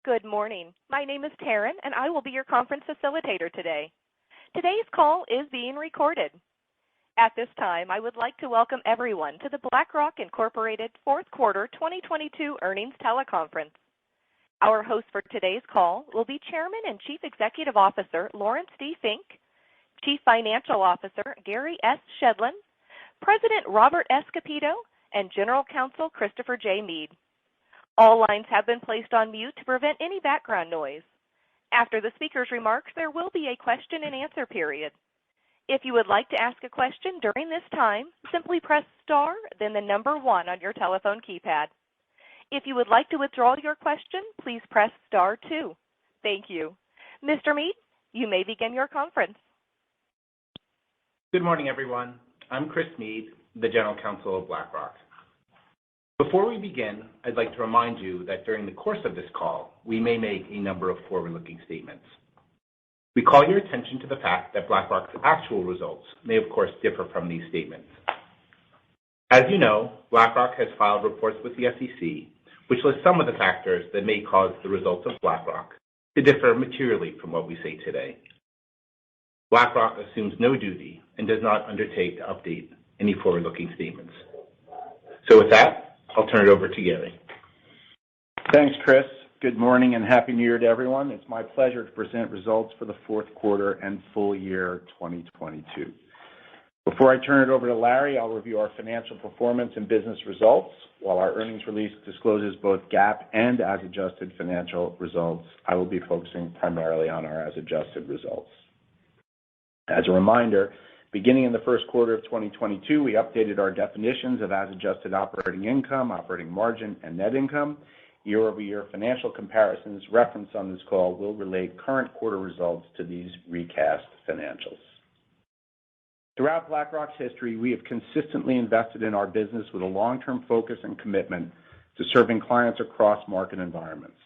Good morning. My name is Taryn, and I will be your conference facilitator today. Today's call is being recorded. At this time, I would like to welcome everyone to the BlackRock Incorporated Fourth Quarter 2022 Earnings Teleconference. Our host for today's call will be Chairman and Chief Executive Officer Lawrence D. Fink, Chief Financial Officer Gary S. Shedlin, President Robert S. Capito, and General Counsel Christopher J. Meade. All lines have been placed on mute to prevent any background noise. After the speaker's remarks, there will be a question and answer period. If you would like to ask a question during this time, simply press star, then the number 1 on your telephone keypad. If you would like to withdraw your question, please press star 2. Thank you. Mr. Meade, you may begin your conference. Good morning, everyone. I'm Chris Meade, the General Counsel of BlackRock. Before we begin, I'd like to remind you that during the course of this call, we may make a number of forward-looking statements. We call your attention to the fact that BlackRock's actual results may, of course, differ from these statements. As you know, BlackRock has filed reports with the SEC, which list some of the factors that may cause the results of BlackRock to differ materially from what we say today. BlackRock assumes no duty and does not undertake to update any forward-looking statements. So with that, I'll turn it over to Gary. Thanks, Chris. Good morning and Happy New Year to everyone. It's my pleasure to present results for the fourth quarter and full year 2022. Before I turn it over to Larry, I'll review our financial performance and business results. While our earnings release discloses both GAAP and as-adjusted financial results, I will be focusing primarily on our as-adjusted results. As a reminder, beginning in the first quarter of 2022, we updated our definitions of as-adjusted operating income, operating margin, and net income. Year-over-year financial comparisons referenced on this call will relate current quarter results to these recast financials. Throughout BlackRock's history, we have consistently invested in our business with a long-term focus and commitment to serving clients across market environments.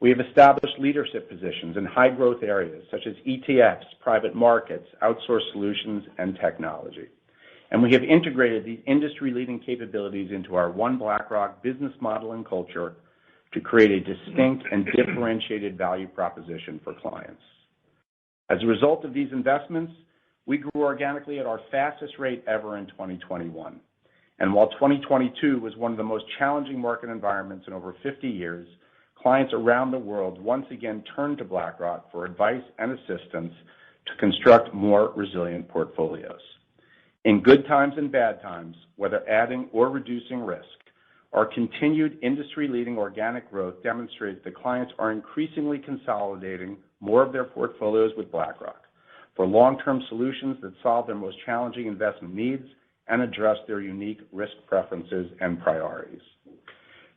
We have established leadership positions in high-growth areas such as ETFs, private markets, outsourced solutions, and technology. And we have integrated these industry-leading capabilities into our One BlackRock business model and culture to create a distinct and differentiated value proposition for clients. As a result of these investments, we grew organically at our fastest rate ever in 2021. And while 2022 was one of the most challenging market environments in over 50 years, clients around the world once again turned to BlackRock for advice and assistance to construct more resilient portfolios. In good times and bad times, whether adding or reducing risk, our continued industry-leading organic growth demonstrates that clients are increasingly consolidating more of their portfolios with BlackRock for long-term solutions that solve their most challenging investment needs and address their unique risk preferences and priorities.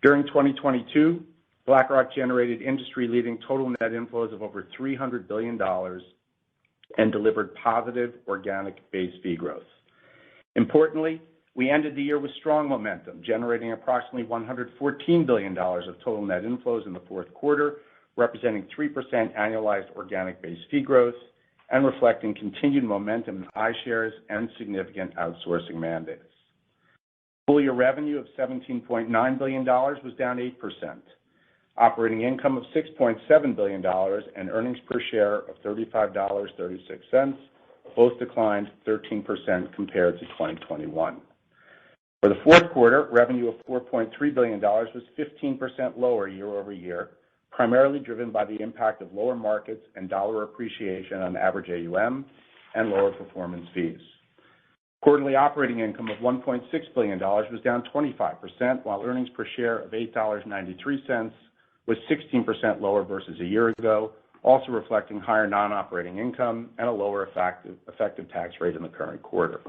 During 2022, BlackRock generated industry-leading total net inflows of over $300 billion and delivered positive organic base fee growth. Importantly, we ended the year with strong momentum, generating approximately $114 billion of total net inflows in the fourth quarter, representing 3% annualized organic base fee growth and reflecting continued momentum in iShares and significant outsourcing mandates. Full-year revenue of $17.9 billion was down 8%. Operating income of $6.7 billion and earnings per share of $35.36 both declined 13% compared to 2021. For the fourth quarter, revenue of $4.3 billion was 15% lower year-over-year, primarily driven by the impact of lower markets and dollar appreciation on average AUM and lower performance fees. Quarterly operating income of $1.6 billion was down 25%, while earnings per share of $8.93 was 16% lower versus a year ago, also reflecting higher non-operating income and a lower effective tax rate in the current quarter.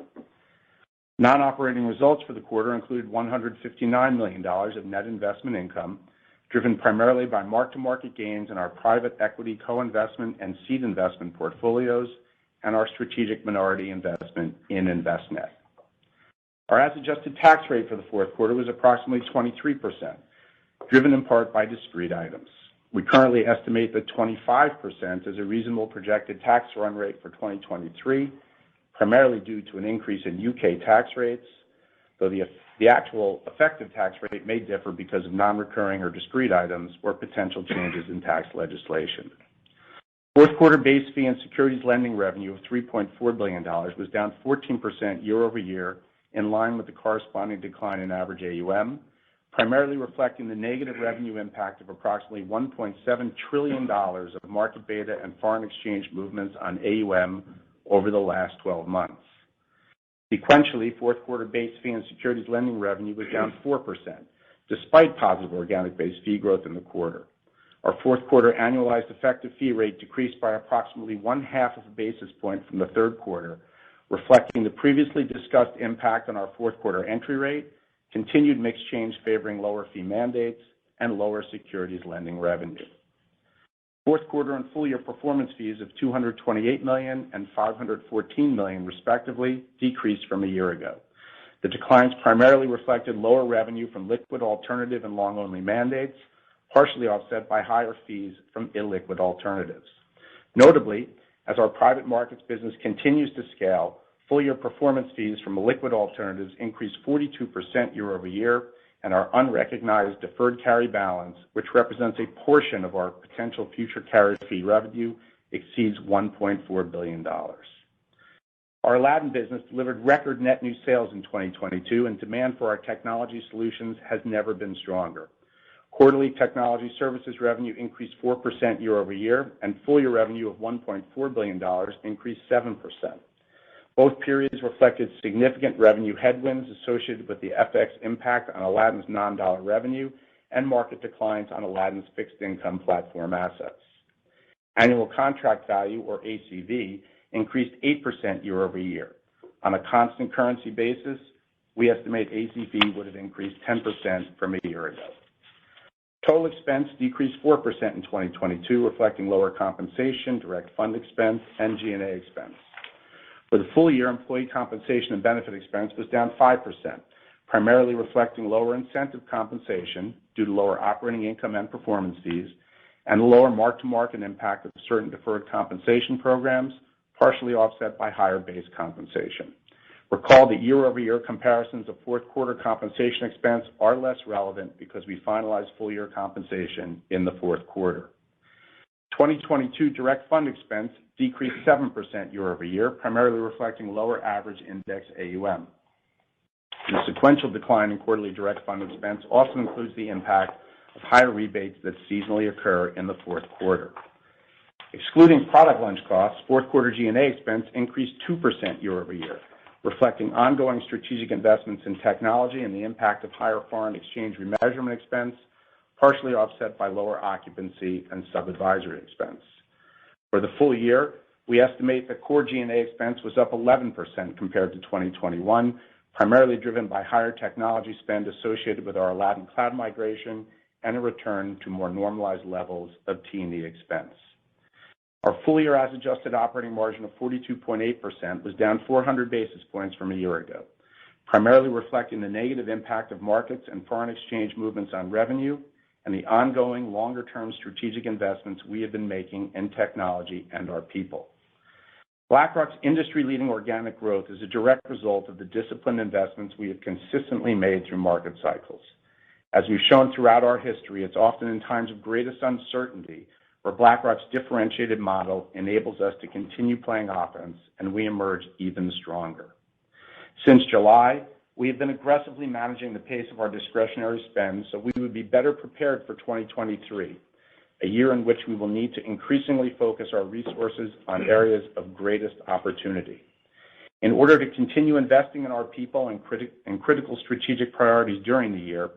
Non-operating results for the quarter included $159 million of net investment income, driven primarily by mark-to-market gains in our private equity co-investment and seed investment portfolios and our strategic minority investment in Envestnet. Our as-adjusted tax rate for the fourth quarter was approximately 23%, driven in part by discrete items. We currently estimate that 25% is a reasonable projected tax run rate for 2023, primarily due to an increase in UK tax rates, though the The actual effective tax rate may differ because of non-recurring or discrete items or potential changes in tax legislation. Fourth quarter base fee and securities lending revenue of $3.4 billion was down 14% year over year, in line with the corresponding decline in average AUM, primarily reflecting the negative revenue impact of approximately $1.7 trillion of market beta and foreign exchange movements on AUM over the last 12 months. Sequentially, fourth quarter base fee and securities lending revenue was down 4%, despite positive organic base fee growth in the quarter. Our fourth quarter annualized effective fee rate decreased by approximately 0.5 of a basis point from the third quarter, reflecting the previously discussed impact on our fourth quarter entry rate, continued mix change favoring lower fee mandates, and lower securities lending revenue. Fourth quarter and full year performance fees of $228 million and $514 million, respectively, decreased from a year ago. The declines primarily reflected lower revenue from liquid alternative and long-only mandates, partially offset by higher fees from illiquid alternatives. Notably, as our private markets business continues to scale, full-year performance fees from liquid alternatives increased 42% year over year, and our unrecognized deferred carry balance, which represents a portion of our potential future carry fee revenue, exceeds $1.4 billion. Our Aladdin business delivered record net new sales in 2022, and demand for our technology solutions has never been stronger. Quarterly technology services revenue increased 4% year over year, and full-year revenue of $1.4 billion increased 7%. Both periods reflected significant revenue headwinds associated with the FX impact on Aladdin's non-dollar revenue and market declines on Aladdin's fixed income platform assets. Annual contract value, or ACV, increased 8% year over year. On a constant currency basis, we estimate ACV would have increased 10% from a year ago. Total expense decreased 4% in 2022, reflecting lower compensation, direct fund expense, and G&A expense. For the full year, employee compensation and benefit expense was down 5%, primarily reflecting lower incentive compensation due to lower operating income and performance fees, and the lower mark-to-market impact of certain deferred compensation programs, partially offset by higher base compensation. Recall that year-over-year comparisons of fourth quarter compensation expense are less relevant because we finalized full-year compensation in the fourth quarter. 2022 direct fund expense decreased 7% year-over-year, primarily reflecting lower average index AUM. The sequential decline in quarterly direct fund expense also includes the impact of higher rebates that seasonally occur in the fourth quarter. Excluding product launch costs, fourth quarter G&A expense increased 2% year-over-year, reflecting ongoing strategic investments in technology and the impact of higher foreign exchange remeasurement expense, partially offset by lower occupancy and sub-advisory expense. For the full year, we estimate that core G&A expense was up 11% compared to 2021, primarily driven by higher technology spend associated with our Aladdin cloud migration and a return to more normalized levels of T&E expense. Our full-year as-adjusted operating margin of 42.8% was down 400 basis points from a year ago, primarily reflecting the negative impact of markets and foreign exchange movements on revenue and the ongoing longer-term strategic investments we have been making in technology and our people. BlackRock's industry-leading organic growth is a direct result of the disciplined investments we have consistently made through market cycles. As we've shown throughout our history, it's often in times of greatest uncertainty where BlackRock's differentiated model enables us to continue playing offense, and we emerge even stronger. Since July, we have been aggressively managing the pace of our discretionary spend so we would be better prepared for 2023, a year in which we will need to increasingly focus our resources on areas of greatest opportunity. In order to continue investing in our people and critical strategic priorities during the year,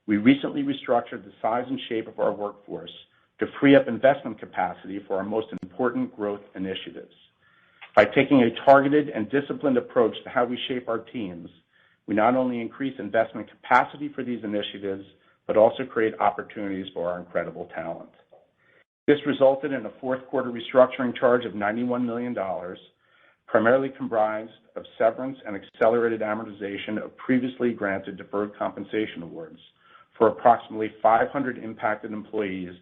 we recently restructured the size and shape of our workforce to free up investment capacity for our most important growth initiatives. By taking a targeted and disciplined approach to how we shape our teams, we not only increase investment capacity for these initiatives, but also create opportunities for our incredible talent. This resulted in a fourth quarter restructuring charge of $91 million, primarily comprised of severance and accelerated amortization of previously granted deferred compensation awards for approximately 500 impacted employees,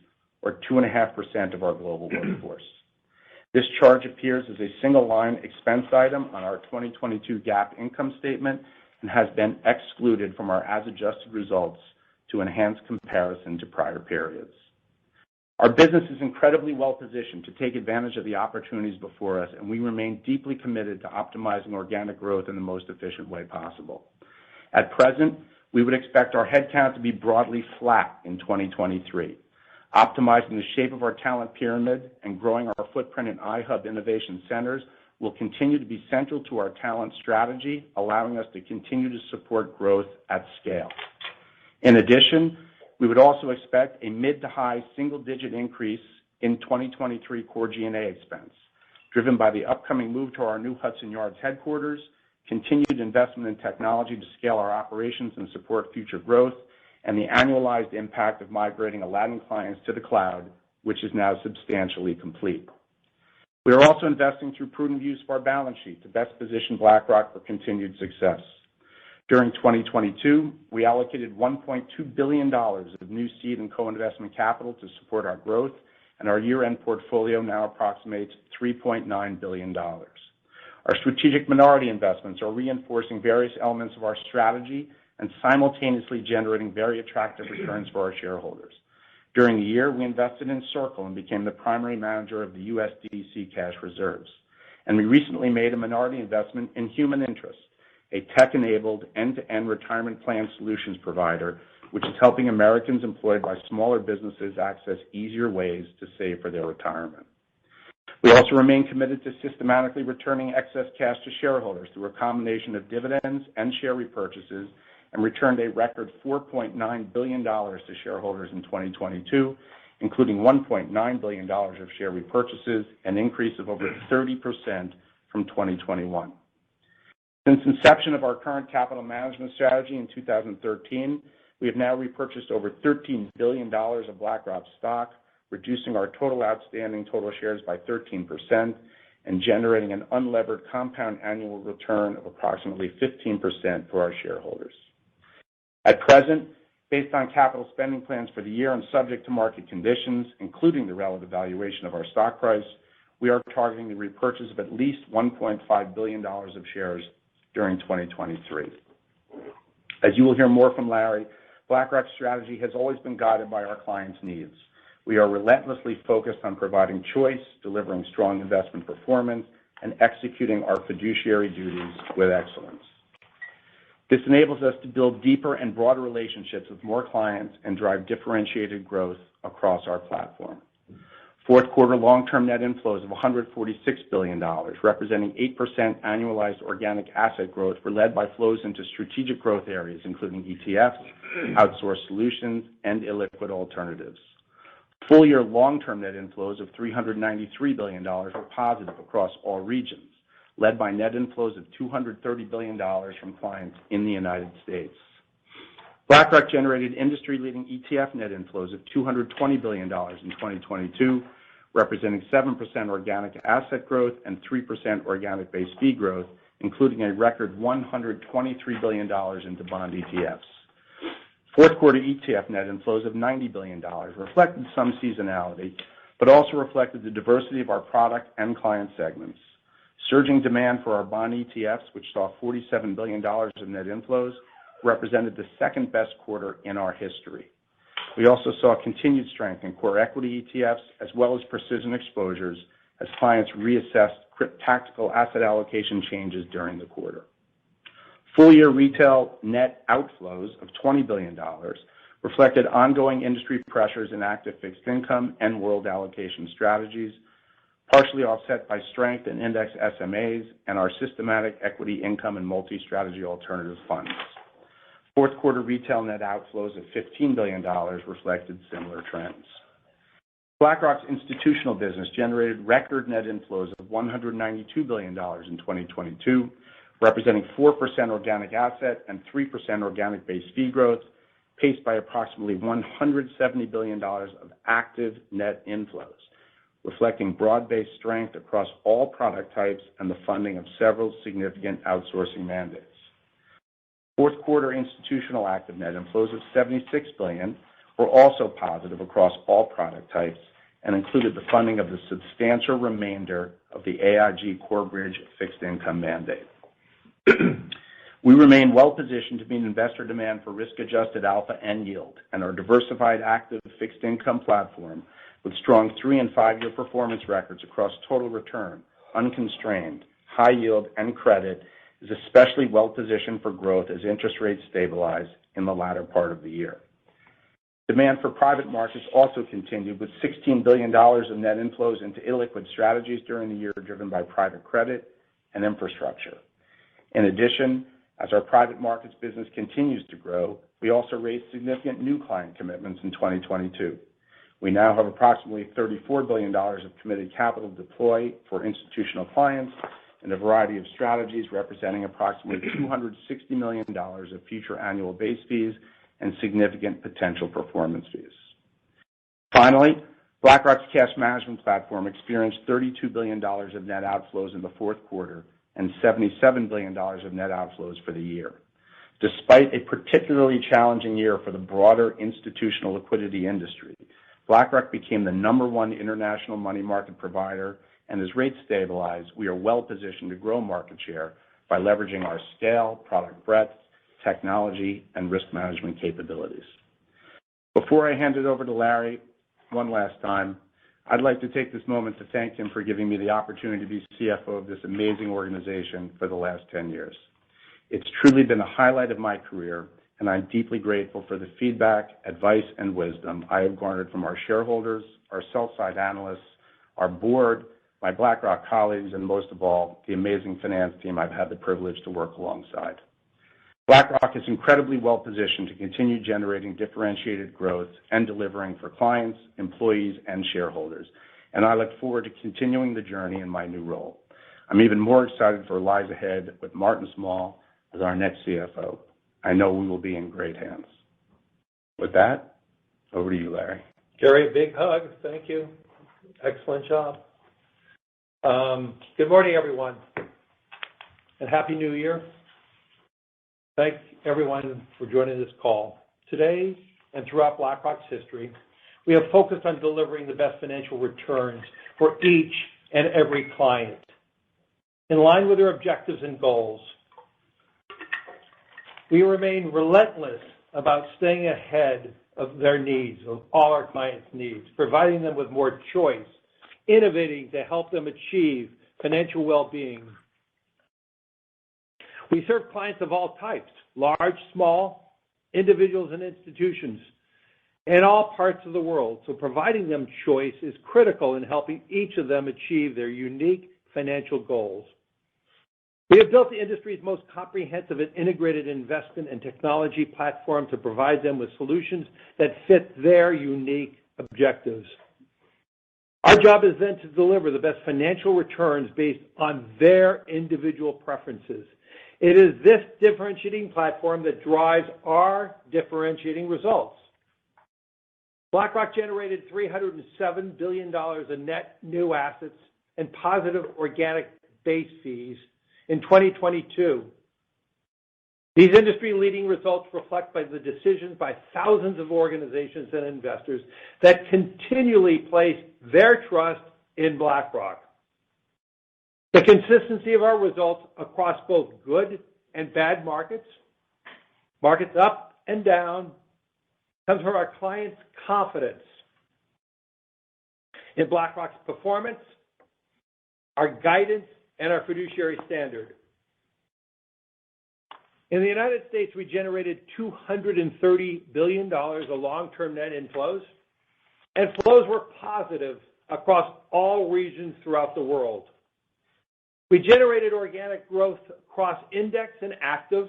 or 2.5% of our global workforce. This charge appears as a single-line expense item on our 2022 GAAP income statement and has been excluded from our as-adjusted results to enhance comparison to prior periods. Our business is incredibly well-positioned to take advantage of the opportunities before us, and we remain deeply committed to optimizing organic growth in the most efficient way possible. At present, we would expect our headcount to be broadly flat in 2023. Optimizing the shape of our talent pyramid and growing our footprint in iHub innovation centers will continue to be central to our talent strategy, allowing us to continue to support growth at scale. In addition, we would also expect a mid to high single-digit increase in 2023 core G&A expense, driven by the upcoming move to our new Hudson Yards headquarters, continued investment in technology to scale our operations and support future growth, and the annualized impact of migrating Aladdin clients to the cloud, which is now substantially complete. We are also investing through prudent use of our balance sheet to best position BlackRock for continued success. During 2022, we allocated $1.2 billion of new seed and co-investment capital to support our growth, and our year-end portfolio now approximates $3.9 billion. Our strategic minority investments are reinforcing various elements of our strategy and simultaneously generating very attractive returns for our shareholders. During the year, we invested in Circle and became the primary manager of the USDC cash reserves. And we recently made a minority investment in Human Interest, a tech-enabled end-to-end retirement plan solutions provider, which is helping Americans employed by smaller businesses access easier ways to save for their retirement. We also remain committed to systematically returning excess cash to shareholders through a combination of dividends and share repurchases, and returned a record $4.9 billion to shareholders in 2022, including $1.9 billion of share repurchases, an increase of over 30% from 2021. Since inception of our current capital management strategy in 2013, we have now repurchased over $13 billion of BlackRock stock, reducing our total outstanding total shares by 13% and generating an unlevered compound annual return of approximately 15% for our shareholders. At present, based on capital spending plans for the year and subject to market conditions, including the relative valuation of our stock price, we are targeting the repurchase of at least $1.5 billion of shares during 2023. As you will hear more from Larry, BlackRock's strategy has always been guided by our clients' needs. We are relentlessly focused on providing choice, delivering strong investment performance, and executing our fiduciary duties with excellence. This enables us to build deeper and broader relationships with more clients and drive differentiated growth across our platform. Fourth quarter long-term net inflows of $146 billion, representing 8% annualized organic asset growth, were led by flows into strategic growth areas, including ETFs, outsourced solutions, and illiquid alternatives. Full-year long-term net inflows of $393 billion were positive across all regions, led by net inflows of $230 billion from clients in the United States. BlackRock generated industry-leading ETF net inflows of $220 billion in 2022, representing 7% organic asset growth and 3% organic base fee growth, including a record $123 billion into bond ETFs. Fourth quarter ETF net inflows of $90 billion reflected some seasonality, but also reflected the diversity of our product and client segments. Surging demand for our bond ETFs, which saw $47 billion of net inflows, represented the second best quarter in our history. We also saw continued strength in core equity ETFs as well as precision exposures as clients reassessed tactical asset allocation changes during the quarter. Full-year retail net outflows of $20 billion reflected ongoing industry pressures in active fixed income and world allocation strategies, partially offset by strength in index SMAs and our systematic equity income and multi-strategy alternative funds. Fourth quarter retail net outflows of $15 billion reflected similar trends. BlackRock's institutional business generated record net inflows of $192 billion in 2022, representing 4% organic asset and 3% organic base fee growth, paced by approximately $170 billion of active net inflows, reflecting broad-based strength across all product types and the funding of several significant outsourcing mandates. Fourth quarter institutional active net inflows of $76 billion were also positive across all product types and included the funding of the substantial remainder of the AIG Core Bridge fixed income mandate. We remain well-positioned to meet investor demand for risk-adjusted alpha and yield, and our diversified active fixed income platform with strong 3- and 5-year performance records across total return, unconstrained, high yield, and credit is especially well-positioned for growth as interest rates stabilize in the latter part of the year. Demand for private markets also continued with $16 billion of net inflows into illiquid strategies during the year driven by private credit and infrastructure. In addition, as our private markets business continues to grow, we also raised significant new client commitments in 2022. We now have approximately $34 billion of committed capital deployed for institutional clients in a variety of strategies representing approximately $260 million of future annual base fees and significant potential performance fees. Finally, BlackRock's cash management platform experienced $32 billion of net outflows in the fourth quarter and $77 billion of net outflows for the year. Despite a particularly challenging year for the broader institutional liquidity industry, BlackRock became the #1 international money market provider, and as rates stabilize, we are well positioned to grow market share by leveraging our scale, product breadth, technology, and risk management capabilities. Before I hand it over to Larry one last time, I'd like to take this moment to thank him for giving me the opportunity to be CFO of this amazing organization for the last 10 years. It's truly been a highlight of my career, and I'm deeply grateful for the feedback, advice, and wisdom I have garnered from our shareholders, our sell-side analysts, our board, my BlackRock colleagues, and most of all, the amazing finance team I've had the privilege to work alongside. BlackRock is incredibly well positioned to continue generating differentiated growth and delivering for clients, employees, and shareholders, and I look forward to continuing the journey in my new role. I'm even more excited for what lies ahead with Martin Small as our next CFO. I know we will be in great hands. With that, over to you, Larry. Gary, a big hug. Thank you. Excellent job. Good morning, everyone, and Happy New Year. Thank everyone for joining this call. Today and throughout BlackRock's history, we have focused on delivering the best financial returns for each and every client in line with their objectives and goals. We remain relentless about staying ahead of their needs, of all our clients' needs, providing them with more choice, innovating to help them achieve financial well-being. We serve clients of all types, large, small, individuals and institutions, in all parts of the world. So providing them choice is critical in helping each of them achieve their unique financial goals. We have built the industry's most comprehensive and integrated investment and technology platform to provide them with solutions that fit their unique objectives. Our job is then to deliver the best financial returns based on their individual preferences. It is this differentiating platform that drives our differentiating results. BlackRock generated $307 billion in net new assets and positive organic base fees in 2022. These industry-leading results reflect by the decisions by thousands of organizations and investors that continually place their trust in BlackRock. The consistency of our results across both good and bad markets up and down, comes from our clients' confidence in BlackRock's performance, our guidance, and our fiduciary standard. In the United States, we generated $230 billion of long-term net inflows, and flows were positive across all regions throughout the world. We generated organic growth across index and active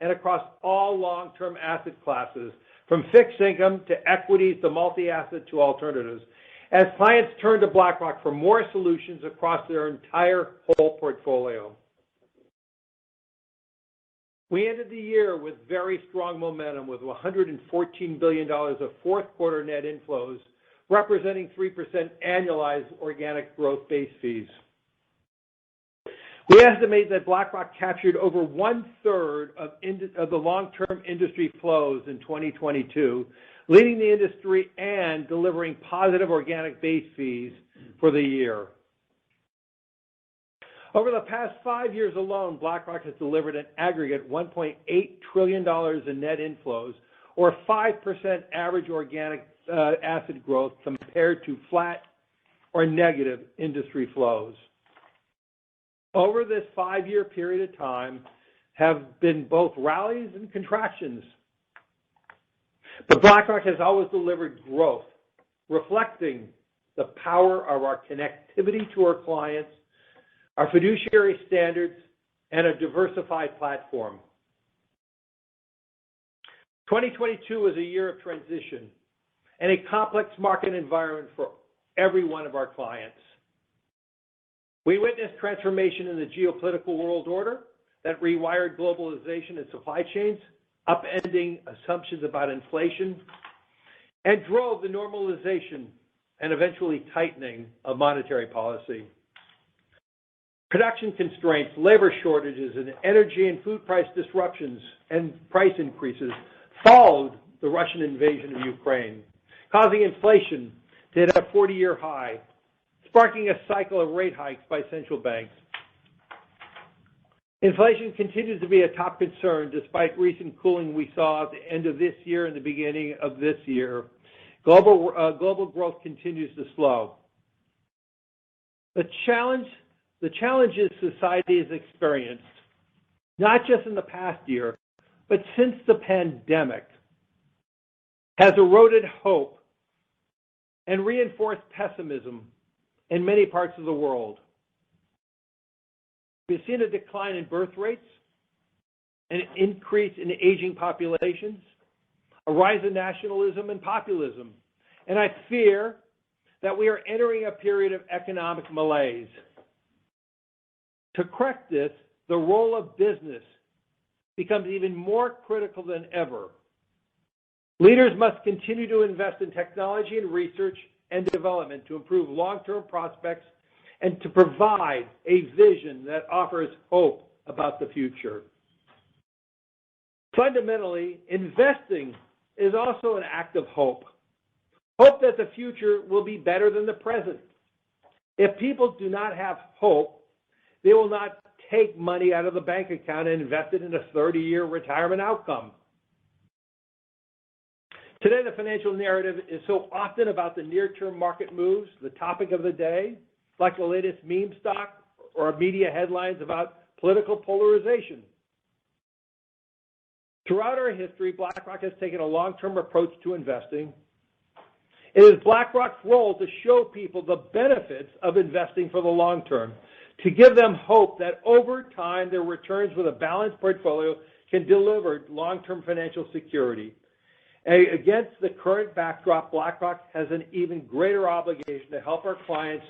and across all long-term asset classes, from fixed income to equities to multi-asset to alternatives, as clients turn to BlackRock for more solutions across their entire whole portfolio. We ended the year with very strong momentum with $114 billion of fourth quarter net inflows, representing 3% annualized organic growth base fees. We estimate that BlackRock captured over 1/3 of the long-term industry flows in 2022, leading the industry and delivering positive organic base fees for the year. Over the past 5 years alone, BlackRock has delivered an aggregate $1.8 trillion in net inflows, or 5% average organic asset growth compared to flat or negative industry flows. Over this 5-year period of time have been both rallies and contractions. But BlackRock has always delivered growth, reflecting the power of our connectivity to our clients, our fiduciary standards, and a diversified platform. 2022 was a year of transition and a complex market environment for every one of our clients. We witnessed transformation in the geopolitical world order that rewired globalization and supply chains, upending assumptions about inflation, and drove the normalization and eventually tightening of monetary policy. Production constraints, labor shortages, and energy and food price disruptions and price increases followed the Russian invasion of Ukraine, causing inflation to hit a 40-year high, sparking a cycle of rate hikes by central banks. Inflation continues to be a top concern despite recent cooling we saw at the end of this year and the beginning of this year. Global growth continues to slow. The challenges society has experienced, not just in the past year, but since the pandemic, has eroded hope and reinforced pessimism in many parts of the world. We've seen a decline in birth rates, an increase in aging populations, a rise in nationalism and populism, and I fear that we are entering a period of economic malaise. To correct this, the role of business becomes even more critical than ever. Leaders must continue to invest in technology and research and development to improve long-term prospects and to provide a vision that offers hope about the future. Fundamentally, investing is also an act of hope. Hope that the future will be better than the present. If people do not have hope, they will not take money out of the bank account and invest it in a 30-year retirement outcome. Today, the financial narrative is so often about the near-term market moves, the topic of the day, like the latest meme stock or media headlines about political polarization. Throughout our history, BlackRock has taken a long-term approach to investing. It is BlackRock's role to show people the benefits of investing for the long term, to give them hope that over time their returns with a balanced portfolio can deliver long-term financial security. Against the current backdrop, BlackRock has an even greater obligation to help our clients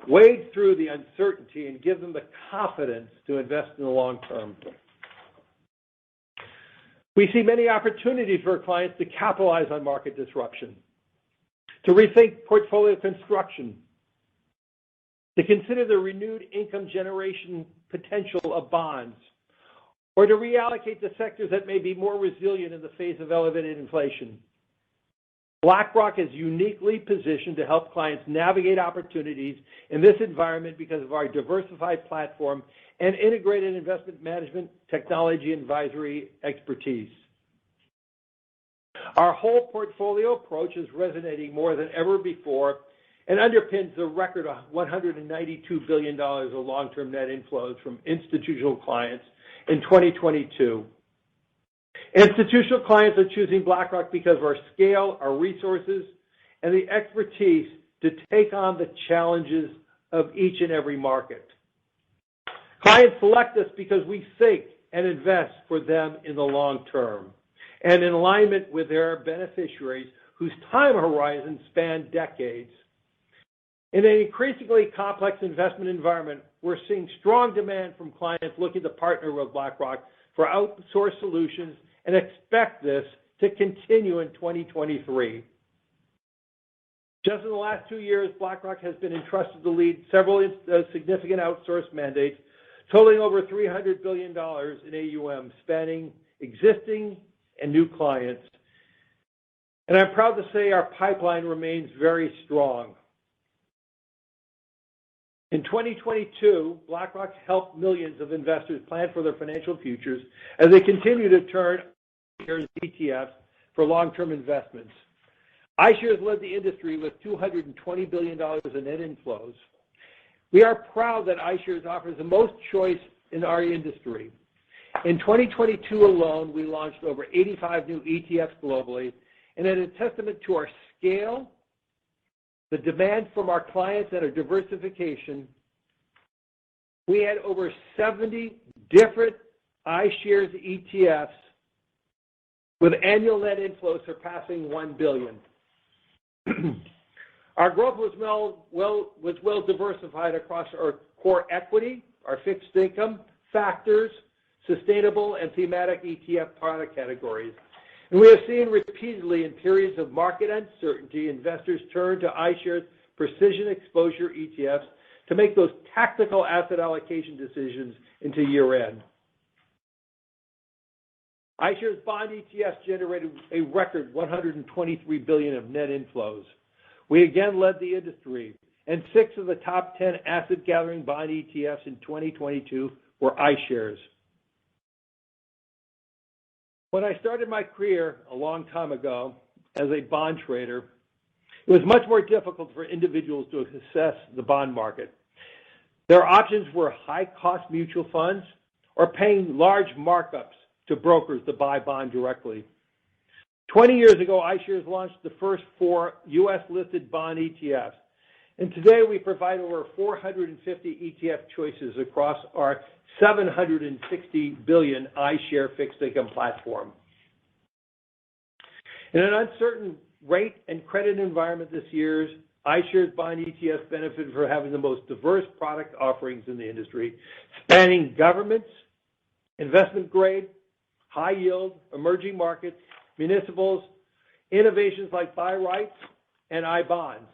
wade through the uncertainty and give them the confidence to invest in the long term. We see many opportunities for our clients to capitalize on market disruption, to rethink portfolio construction, to consider the renewed income generation potential of bonds, or to reallocate to sectors that may be more resilient in the face of elevated inflation. BlackRock is uniquely positioned to help clients navigate opportunities in this environment because of our diversified platform and integrated investment management, technology, and advisory expertise. Our whole portfolio approach is resonating more than ever before and underpins the record of $192 billion of long-term net inflows from institutional clients in 2022. Institutional clients are choosing BlackRock because of our scale, our resources, and the expertise to take on the challenges of each and every market. Clients select us because we think and invest for them in the long term and in alignment with their beneficiaries whose time horizons span decades. In an increasingly complex investment environment, we're seeing strong demand from clients looking to partner with BlackRock for outsourced solutions and expect this to continue in 2023. Just in the last 2 years, BlackRock has been entrusted to lead several significant outsourced mandates, totaling over $300 billion in AUM, spanning existing and new clients. And I'm proud to say our pipeline remains very strong. In 2022, BlackRock helped millions of investors plan for their financial futures as they continue to turn iShares ETFs for long-term investments. iShares led the industry with $220 billion in net inflows. We are proud that iShares offers the most choice in our industry. In 2022 alone, we launched over 85 new ETFs globally, and in a testament to our scale, the demand from our clients, and our diversification, we had over 70 different iShares ETFs with annual net inflows surpassing $1 billion. Our growth was well diversified across our core equity, our fixed income, factors, sustainable, and thematic ETF product categories. And we have seen repeatedly in periods of market uncertainty, investors turn to iShares precision exposure ETFs to make those tactical asset allocation decisions into year-end. iShares bond ETFs generated a record $123 billion of net inflows. We again led the industry, and 6 of the top 10 asset-gathering bond ETFs in 2022 were iShares. When I started my career a long time ago as a bond trader, it was much more difficult for individuals to assess the bond market. Their options were high-cost mutual funds or paying large markups to brokers to buy bond directly. 20 years ago, iShares launched the first 4 U.S.-listed bond ETFs, and today we provide over 450 ETF choices across our $760 billion iShare fixed income platform. In an uncertain rate and credit environment this year, iShares bond ETFs benefited from having the most diverse product offerings in the industry, spanning governments, investment grade, high yield, emerging markets, municipals, innovations like buy rights, and I-bonds.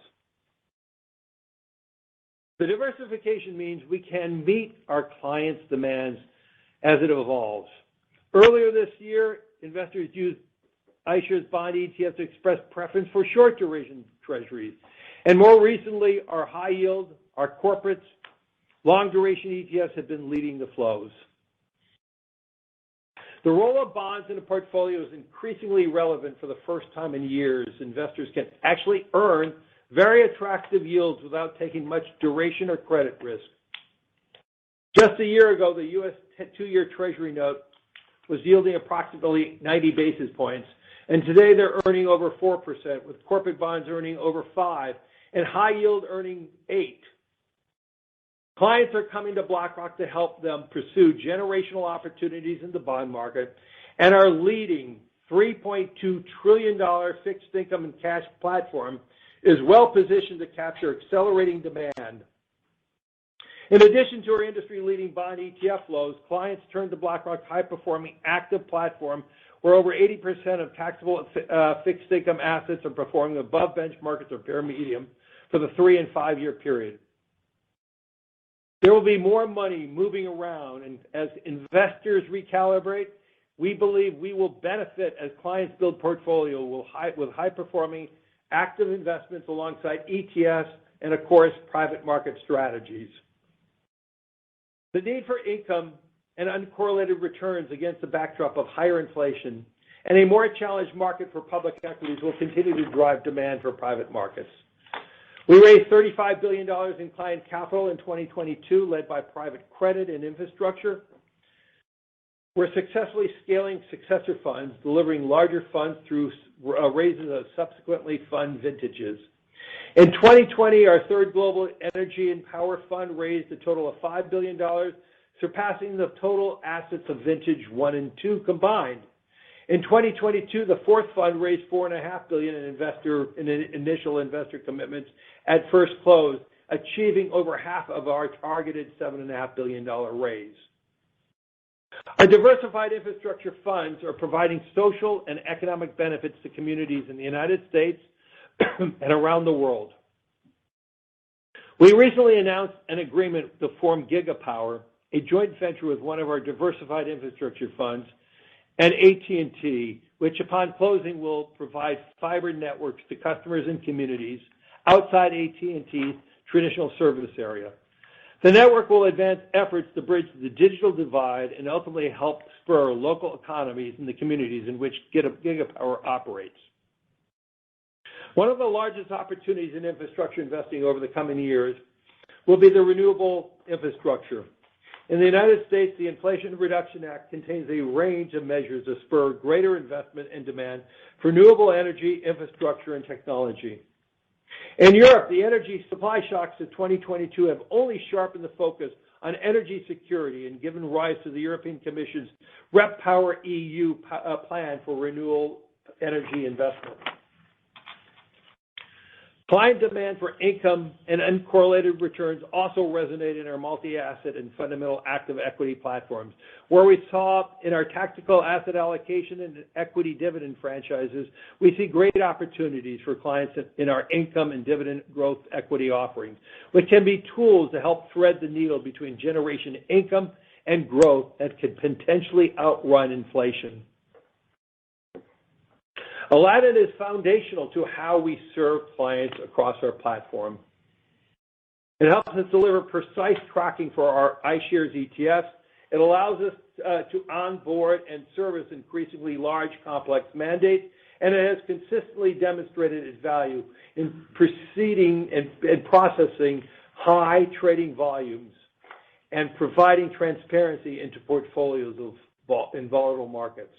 The diversification means we can meet our clients' demands as it evolves. Earlier this year, investors used iShares bond ETFs to express preference for short duration treasuries. And more recently, our high yield, our corporates, long duration ETFs have been leading the flows. The role of bonds in a portfolio is increasingly relevant for the first time in years. Investors can actually earn very attractive yields without taking much duration or credit risk. Just a year ago, the U.S. 2-year Treasury note was yielding approximately 90 basis points, and today they're earning over 4%, with corporate bonds earning over 5%, and high yield earning 8%. Clients are coming to BlackRock to help them pursue generational opportunities in the bond market, and our leading $3.2 trillion fixed income and cash platform is well positioned to capture accelerating demand. In addition to our industry-leading bond ETF flows, clients turn to BlackRock's high-performing active platform, where over 80% of taxable fixed income assets are performing above benchmarks or peer medium for the 3- and 5-year period. There will be more money moving around, and as investors recalibrate, we believe we will benefit as clients build portfolio with high-performing active investments alongside ETFs and, of course, private market strategies. The need for income and uncorrelated returns against the backdrop of higher inflation and a more challenged market for public equities will continue to drive demand for private markets. We raised $35 billion in client capital in 2022, led by private credit and infrastructure. We're successfully scaling successor funds, delivering larger funds through raises of subsequently fund vintages. In 2020, our third global energy and power fund raised a total of $5 billion, surpassing the total assets of vintage 1 and 2 combined. In 2022, the fourth fund raised $4.5 billion in initial investor commitments at first close, achieving over half of our targeted $7.5 billion raise. Our diversified infrastructure funds are providing social and economic benefits to communities in the United States and around the world. We recently announced an agreement to form GigaPower, a joint venture with one of our diversified infrastructure funds, and AT&T, which upon closing will provide fiber networks to customers and communities outside AT&T's traditional service area. The network will advance efforts to bridge the digital divide and ultimately help spur local economies in the communities in which Gigapower operates. One of the largest opportunities in infrastructure investing over the coming years will be the renewable infrastructure. In the United States, the Inflation Reduction Act contains a range of measures to spur greater investment and demand for renewable energy, infrastructure, and technology. In Europe, the energy supply shocks of 2022 have only sharpened the focus on energy security and given rise to the European Commission's REPower EU plan for renewable energy investment. Client demand for income and uncorrelated returns also resonate in our multi-asset and fundamental active equity platforms, where we saw in our tactical asset allocation and equity dividend franchises, we see great opportunities for clients in our income and dividend growth equity offerings, which can be tools to help thread the needle between generation income and growth that could potentially outrun inflation. Aladdin is foundational to how we serve clients across our platform. It helps us deliver precise tracking for our iShares ETFs. It allows us to onboard and service increasingly large, complex mandates, and it has consistently demonstrated its value in proceeding and processing high trading volumes and providing transparency into portfolios in volatile markets.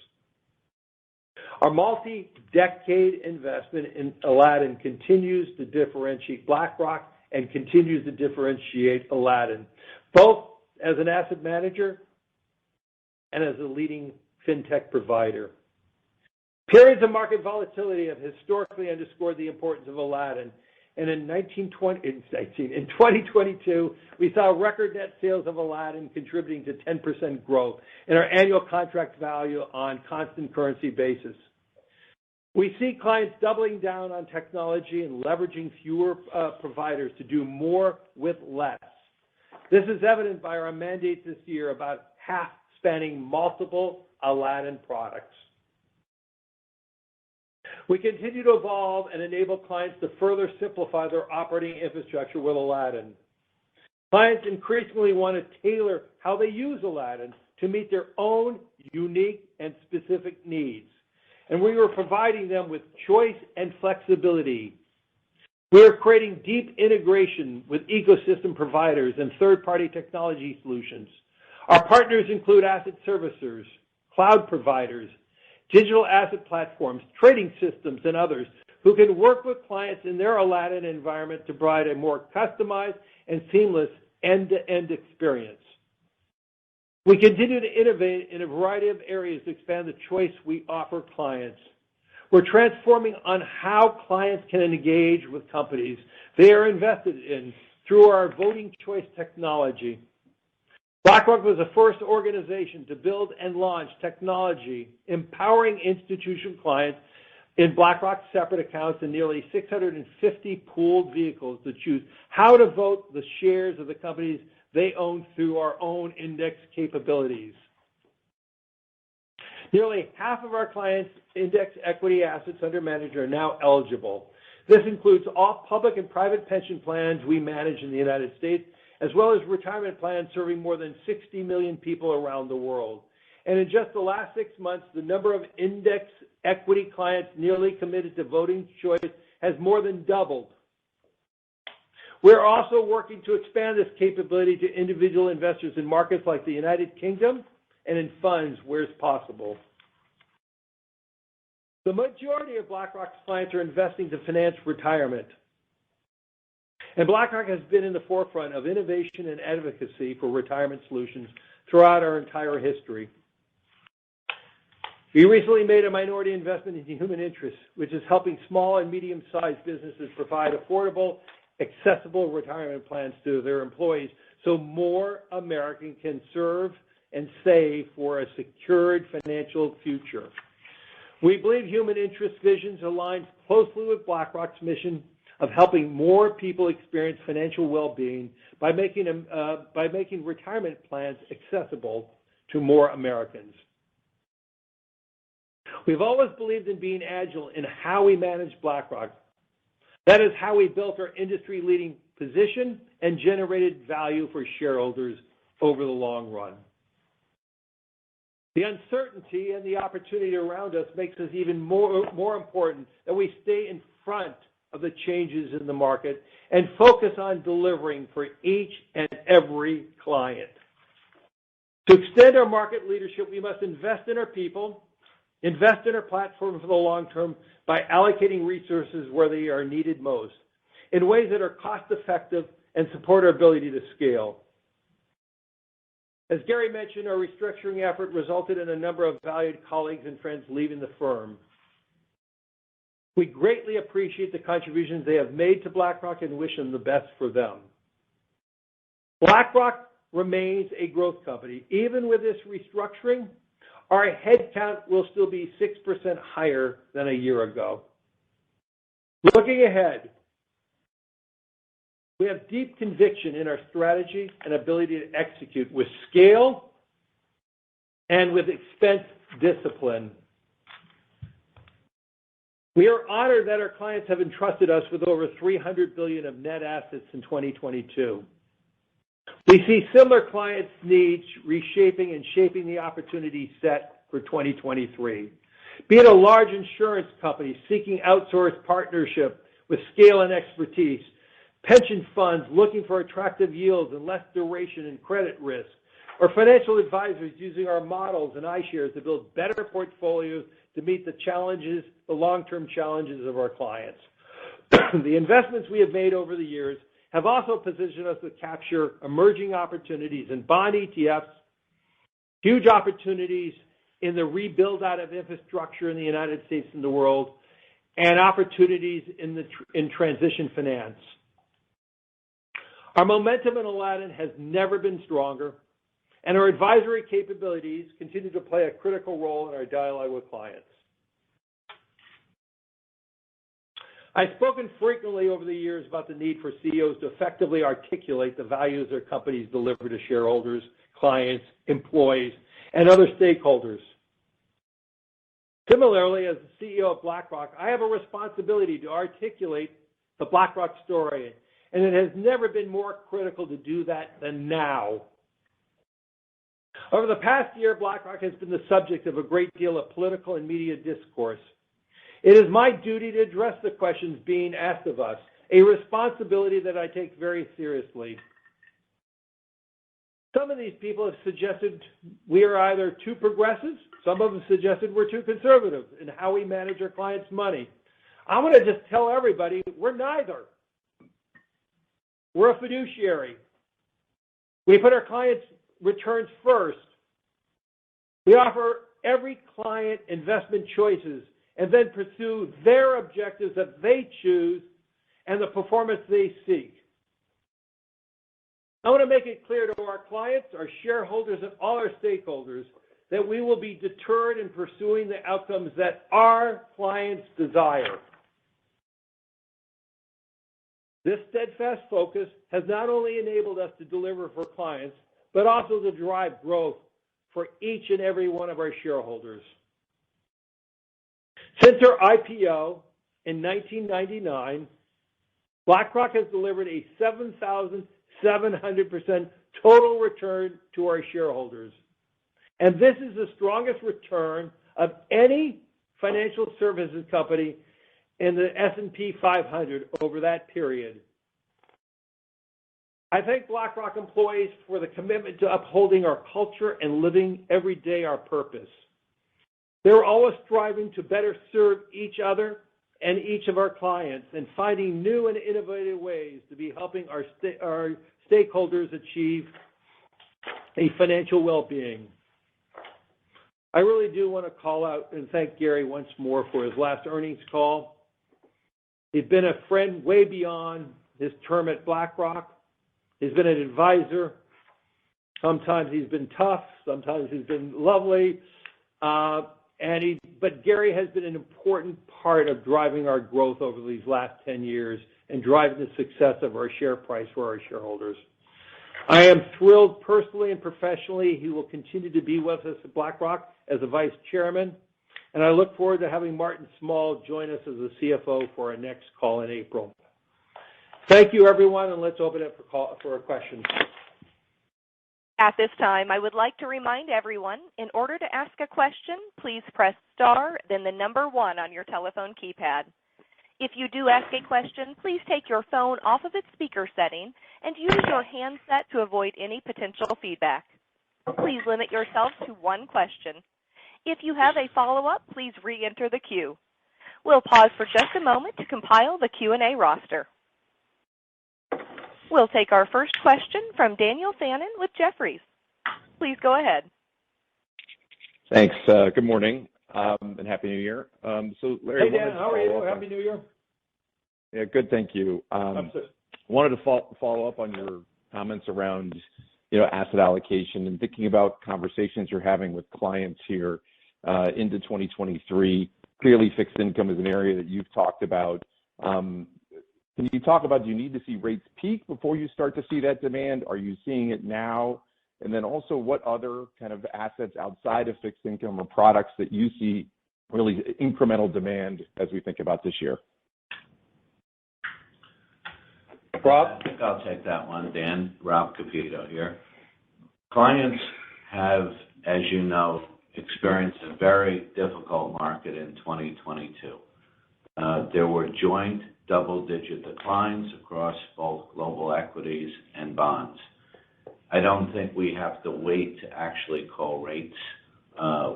Our multi-decade investment in Aladdin continues to differentiate BlackRock and continues to differentiate Aladdin, both as an asset manager and as a leading fintech provider. Periods of market volatility have historically underscored the importance of Aladdin, and in 2022, we saw record net sales of Aladdin contributing to 10% growth in our annual contract value on constant currency basis. We see clients doubling down on technology and leveraging fewer providers to do more with less. This is evident by our mandates this year, about half spanning multiple Aladdin products. We continue to evolve and enable clients to further simplify their operating infrastructure with Aladdin. Clients increasingly want to tailor how they use Aladdin to meet their own unique and specific needs. And we are providing them with choice and flexibility. We are creating deep integration with ecosystem providers and third-party technology solutions. Our partners include asset servicers, cloud providers, digital asset platforms, trading systems, and others who can work with clients in their Aladdin environment to provide a more customized and seamless end-to-end experience. We continue to innovate in a variety of areas to expand the choice we offer clients. We're transforming on how clients can engage with companies they are invested in through our voting choice technology. BlackRock was the first organization to build and launch technology empowering institutional clients in BlackRock separate accounts and nearly 650 pooled vehicles to choose how to vote the shares of the companies they own through our own index capabilities. Nearly half of our clients' index equity assets under management are now eligible. This includes all public and private pension plans we manage in the United States, as well as retirement plans serving more than 60 million people around the world. And in just the last 6 months, the number of index equity clients nearly committed to voting choice has more than doubled. We're also working to expand this capability to individual investors in markets like the United Kingdom and in funds where it's possible. The majority of BlackRock's clients are investing to finance retirement. And BlackRock has been in the forefront of innovation and advocacy for retirement solutions throughout our entire history. We recently made a minority investment in Human Interest, which is helping small and medium-sized businesses provide affordable, accessible retirement plans to their employees so more Americans can serve and save for a secured financial future. We believe Human Interest Visions aligns closely with BlackRock's mission of helping more people experience financial well-being by making retirement plans accessible to more Americans. We've always believed in being agile in how we manage BlackRock. That is how we built our industry-leading position and generated value for shareholders over the long run. The uncertainty and the opportunity around us makes us even more important that we stay in front of the changes in the market and focus on delivering for each and every client. To extend our market leadership, we must invest in our people, invest in our platform for the long term by allocating resources where they are needed most, in ways that are cost-effective and support our ability to scale. As Gary mentioned, our restructuring effort resulted in a number of valued colleagues and friends leaving the firm. We greatly appreciate the contributions they have made to BlackRock and wish them the best for them. BlackRock remains a growth company. Even with this restructuring, our headcount will still be 6% higher than a year ago. Looking ahead, we have deep conviction in our strategy and ability to execute with scale and with expense discipline. We are honored that our clients have entrusted us with over $300 billion of net assets in 2022. We see similar clients' needs reshaping and shaping the opportunity set for 2023. Be it a large insurance company seeking outsourced partnership with scale and expertise, pension funds looking for attractive yields and less duration and credit risk, or financial advisors using our models and iShares to build better portfolios to meet the challenges, the long-term challenges of our clients. The investments we have made over the years have also positioned us to capture emerging opportunities in bond ETFs, huge opportunities in the rebuild out of infrastructure in the United States and the world, and opportunities in transition finance. Our momentum in Aladdin has never been stronger, and our advisory capabilities continue to play a critical role in our dialogue with clients. I've spoken frequently over the years about the need for CEOs to effectively articulate the values their companies deliver to shareholders, clients, employees, and other stakeholders. Similarly, as the CEO of BlackRock, I have a responsibility to articulate the BlackRock story, and it has never been more critical to do that than now. Over the past year, BlackRock has been the subject of a great deal of political and media discourse. It is my duty to address the questions being asked of us, a responsibility that I take very seriously. Some of these people have suggested we are either too progressive, some of them suggested we're too conservative in how we manage our clients' money. I want to just tell everybody we're neither. We're a fiduciary. We put our clients' returns first. We offer every client investment choices and then pursue their objectives that they choose and the performance they seek. I want to make it clear to our clients, our shareholders, and all our stakeholders that we will be deterred in pursuing the outcomes that our clients desire. This steadfast focus has not only enabled us to deliver for clients, but also to drive growth for each and every one of our shareholders. Since our IPO in 1999, BlackRock has delivered a 7,700% total return to our shareholders. And this is the strongest return of any financial services company in the S&P 500 over that period. I thank BlackRock employees for the commitment to upholding our culture and living every day our purpose. They're always striving to better serve each other and each of our clients and finding new and innovative ways to be helping our stakeholders achieve a financial well-being. I really do want to call out and thank Gary once more for his last earnings call. He's been a friend way beyond his term at BlackRock. He's been an advisor. Sometimes he's been tough. Sometimes he's been lovely. But Gary has been an important part of driving our growth over these last 10 years and driving the success of our share price for our shareholders. I am thrilled personally and professionally he will continue to be with us at BlackRock as a vice chairman, and I look forward to having Martin Small join us as the CFO for our next call in April. Thank you, everyone, and let's open it for questions. At this time, I would like to remind everyone, in order to ask a question, please press star, then the number 1 on your telephone keypad. If you do ask a question, please take your phone off of its speaker setting and use your handset to avoid any potential feedback. Please limit yourself to 1 question. If you have a follow-up, please re-enter the queue. We'll pause for just a moment to compile the Q&A roster. We'll take our first question from Daniel Fannon with Jefferies. Please go ahead. Thanks. Good morning and Happy New Year. Hey, Larry, Dan, how are you? Happy New Year. Yeah, good, thank you. Wanted to follow up on your comments around asset allocation and thinking about conversations you're having with clients here into 2023. Clearly, fixed income is an area that you've talked about. Can you talk about, do you need to see rates peak before you start to see that demand? Are you seeing it now? And then also, what other kind of assets outside of fixed income or products that you see really incremental demand as we think about this year? Rob? I think I'll take that one, Dan. Rob Capito here. Clients have, as you know, experienced a very difficult market in 2022. There were joint double-digit declines across both global equities and bonds. I don't think we have to wait to actually call rates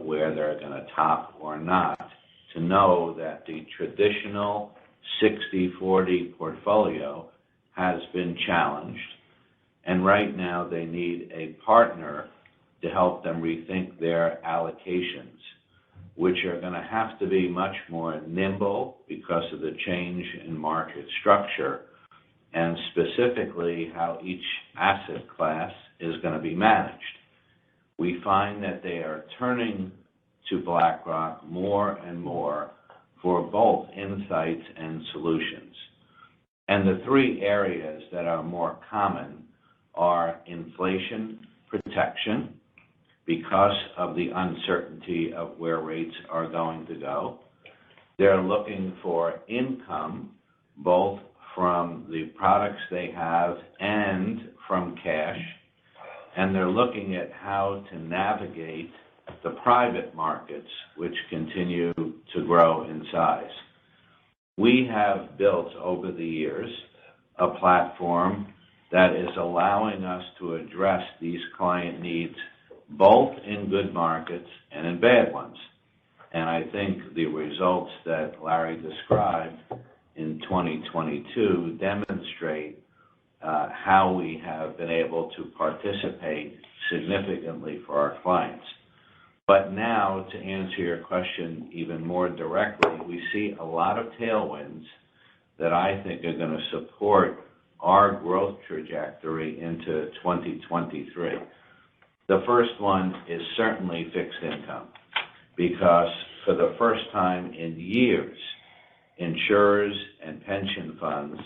where they're going to top or not to know that the traditional 60-40 portfolio has been challenged, and right now they need a partner to help them rethink their allocations, which are going to have to be much more nimble because of the change in market structure and specifically how each asset class is going to be managed. We find that they are turning to BlackRock more and more for both insights and solutions. And the 3 areas that are more common are inflation protection, because of the uncertainty of where rates are going to go. They're looking for income, both from the products they have and from cash, and they're looking at how to navigate the private markets, which continue to grow in size. We have built over the years a platform that is allowing us to address these client needs both in good markets and in bad ones. And I think the results that Larry described in 2022 demonstrate how we have been able to participate significantly for our clients. But now, to answer your question even more directly, we see a lot of tailwinds that I think are going to support our growth trajectory into 2023. The first one is certainly fixed income, because for the first time in years, insurers and pension funds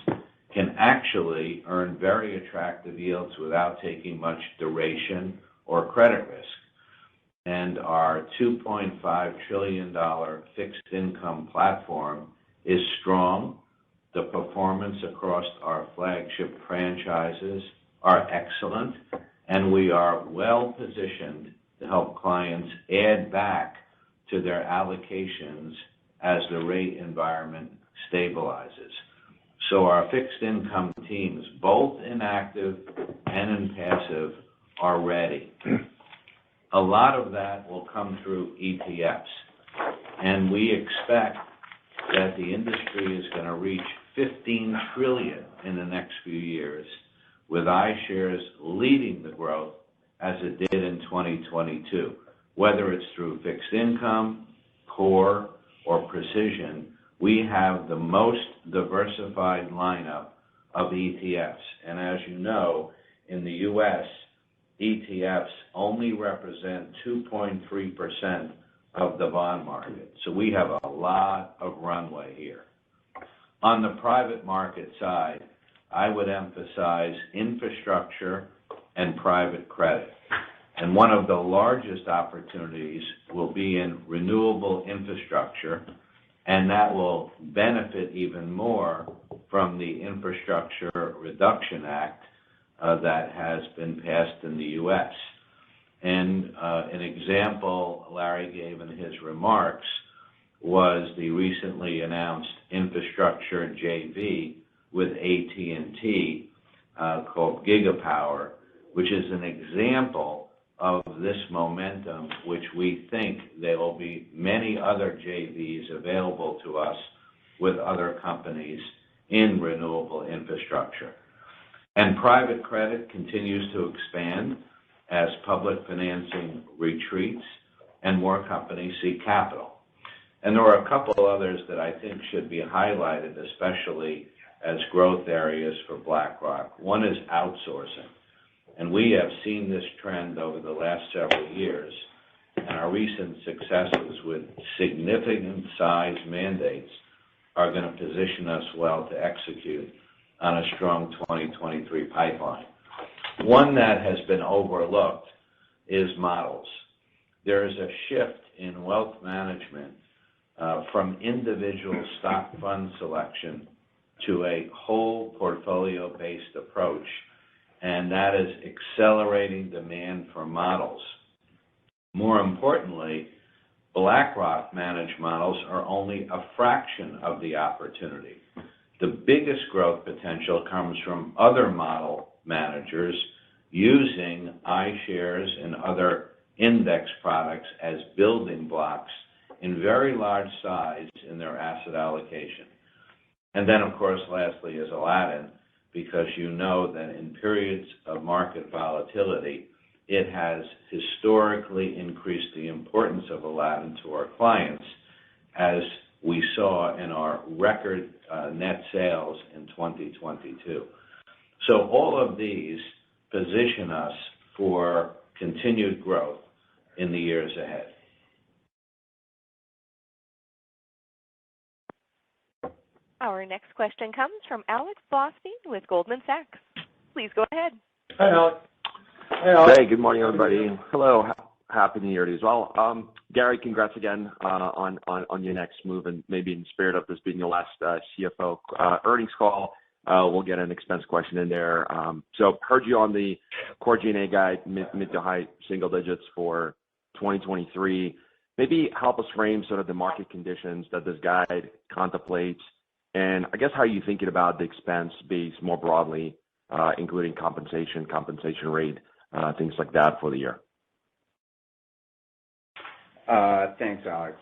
can actually earn very attractive yields without taking much duration or credit risk. And our $2.5 trillion fixed income platform is strong. The performance across our flagship franchises are excellent, and we are well positioned to help clients add back to their allocations as the rate environment stabilizes. So our fixed income teams, both in active and in passive, are ready. A lot of that will come through ETFs, and we expect that the industry is going to reach $15 trillion in the next few years, with iShares leading the growth as it did in 2022. Whether it's through fixed income, core, or precision, we have the most diversified lineup of ETFs. And as you know, in the U.S., ETFs only represent 2.3% of the bond market. So we have a lot of runway here. On the private market side, I would emphasize infrastructure and private credit. And one of the largest opportunities will be in renewable infrastructure, and that will benefit even more from the Infrastructure Reduction Act that has been passed in the U.S. And an example Larry gave in his remarks was the recently announced infrastructure JV with AT&T called Gigapower, which is an example of this momentum, which we think there will be many other JVs available to us with other companies in renewable infrastructure. And private credit continues to expand as public financing retreats and more companies seek capital. And there are a couple others that I think should be highlighted, especially as growth areas for BlackRock. One is outsourcing. And we have seen this trend over the last several years, and our recent successes with significant size mandates are going to position us well to execute on a strong 2023 pipeline. One that has been overlooked is models. There is a shift in wealth management from individual stock fund selection to a whole portfolio-based approach, and that is accelerating demand for models. More importantly, BlackRock managed models are only a fraction of the opportunity. The biggest growth potential comes from other model managers using iShares and other index products as building blocks in very large size in their asset allocation. And then, of course, lastly is Aladdin, because you know that in periods of market volatility, it has historically increased the importance of Aladdin to our clients, as we saw in our record net sales in 2022. So all of these position us for continued growth in the years ahead. Our next question comes from Alex Blostein with Goldman Sachs. Please go ahead. Hi, Alex. Hey, Alex. Hey, good morning, everybody. Hello. Happy New Year to you as well. Gary, congrats again on your next move, and maybe in the spirit of this being your last CFO earnings call, we'll get an expense question in there. So heard you on the core G&A guide, mid to high single digits for 2023. Maybe help us frame sort of the market conditions that this guide contemplates, and I guess how are you thinking about the expense base more broadly, including compensation rate, things like that for the year. Thanks, Alex.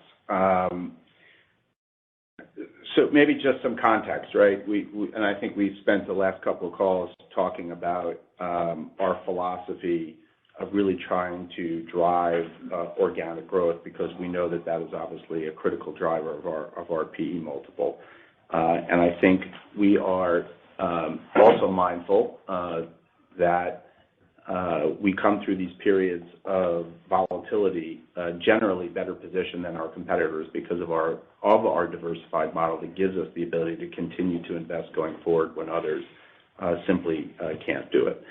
So maybe just some context, right? And I think we've spent the last couple of calls talking about our philosophy of really trying to drive organic growth, because we know that that is obviously a critical driver of our PE multiple. And I think we are also mindful that we come through these periods of volatility generally better positioned than our competitors because of our diversified model that gives us the ability to continue to invest going forward when others simply can't do it.